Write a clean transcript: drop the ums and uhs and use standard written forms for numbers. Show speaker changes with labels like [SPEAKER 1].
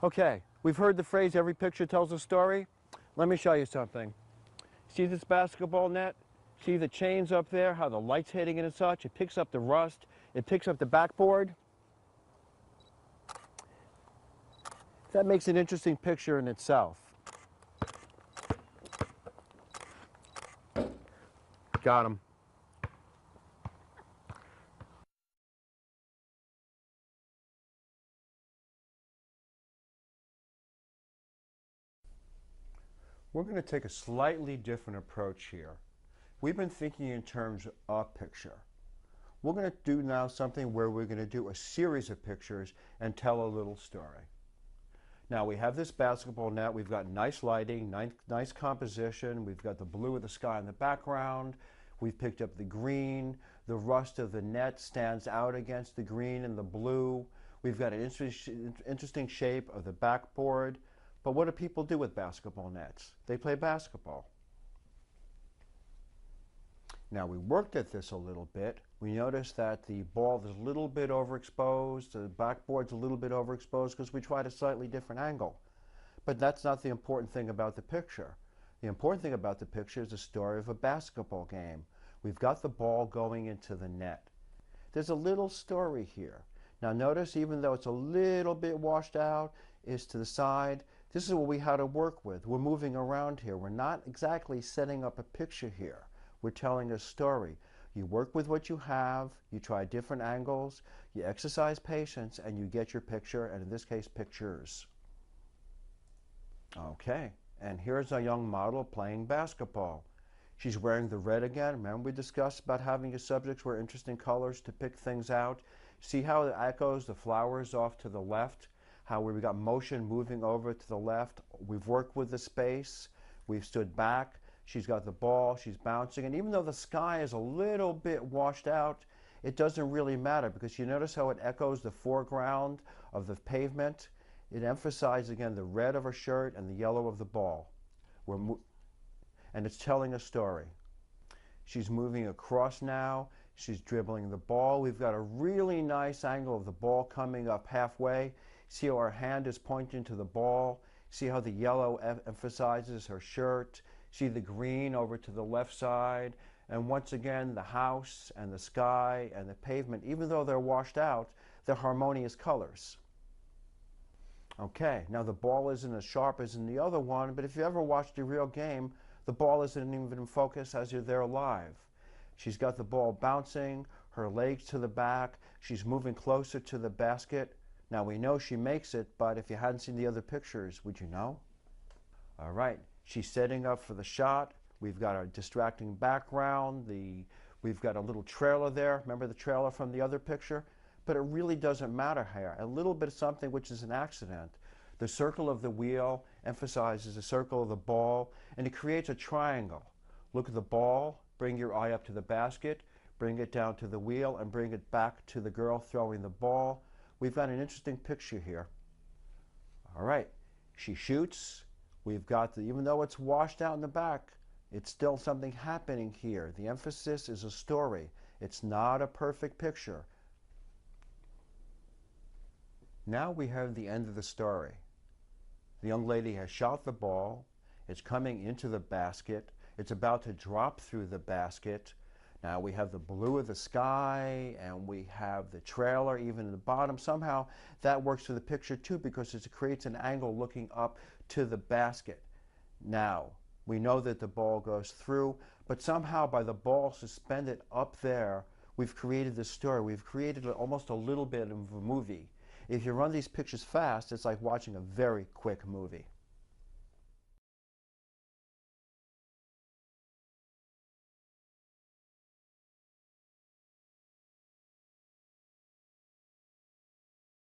[SPEAKER 1] Okay, we've heard the phrase, every picture tells a story. Let me show you something. See this basketball net? See the chains up there, how the light's hitting it and such? It picks up the rust, it picks up the backboard. That makes an interesting picture in itself. Got him. We're going to take a slightly different approach here. We've been thinking in terms of picture. We're going to do now something where we're going to do a series of pictures and tell a little story. Now we have this basketball net, we've got nice lighting, nice composition, we've got the blue of the sky in the background, we've picked up the green, the rust of the net stands out against the green and the blue, we've got an interesting shape of the backboard. But what do people do with basketball nets? They play basketball. Now we worked at this a little bit. We noticed that the ball is a little bit overexposed, the backboard's a little bit overexposed because we tried a slightly different angle. But that's not the important thing about the picture. The important thing about the picture is the story of a basketball game. We've got the ball going into the net. There's a little story here. Now notice, even though it's a little bit washed out, is to the side. This is what we had to work with. We're moving around here. We're not exactly setting up a picture here. We're telling a story. You work with what you have, you try different angles, you exercise patience, and you get your picture, and in this case, pictures. Okay, and here's a young model playing basketball. She's wearing the red again. Remember we discussed about having your subjects wear interesting colors to pick things out. See how it echoes the flowers off to the left? How we've got motion moving over to the left. We've worked with the space. We've stood back. She's got the ball. She's bouncing. And even though the sky is a little bit washed out, it doesn't really matter because you notice how it echoes the foreground of the pavement. It emphasizes again the red of her shirt and the yellow of the ball. And it's telling a story. She's moving across now. She's dribbling the ball. We've got a really nice angle of the ball coming up halfway. See how our hand is pointing to the ball. See how the yellow emphasizes her shirt. See the green over to the left side. And once again, the house and the sky and the pavement, even though they're washed out, they're harmonious colors. Okay, now the ball isn't as sharp as in the other one, but if you ever watched a real game, the ball isn't even in focus as you're there live. She's got the ball bouncing, her legs to the back, she's moving closer to the basket. Now we know she makes it, but if you hadn't seen the other pictures, would you know? All right, she's setting up for the shot. We've got a distracting background. We've got a little trailer there. Remember the trailer from the other picture? But it really doesn't matter here. A little bit of something which is an accident. The circle of the wheel emphasizes the circle of the ball, and it creates a triangle. Look at the ball, bring your eye up to the basket, bring it down to the wheel, and bring it back to the girl throwing the ball. We've got an interesting picture here. All right, she shoots. We've got even though it's washed out in the back, it's still something happening here. The emphasis is a story. It's not a perfect picture. Now we have the end of the story. The young lady has shot the ball. It's coming into the basket. It's about to drop through the basket. Now we have the blue of the sky, and we have the trailer even in the bottom. Somehow that works for the picture too because it creates an angle looking up to the basket. Now, we know that the ball goes through, but somehow by the ball suspended up there, we've created this story. We've created almost a little bit of a movie. If you run these pictures fast, it's like watching a very quick movie.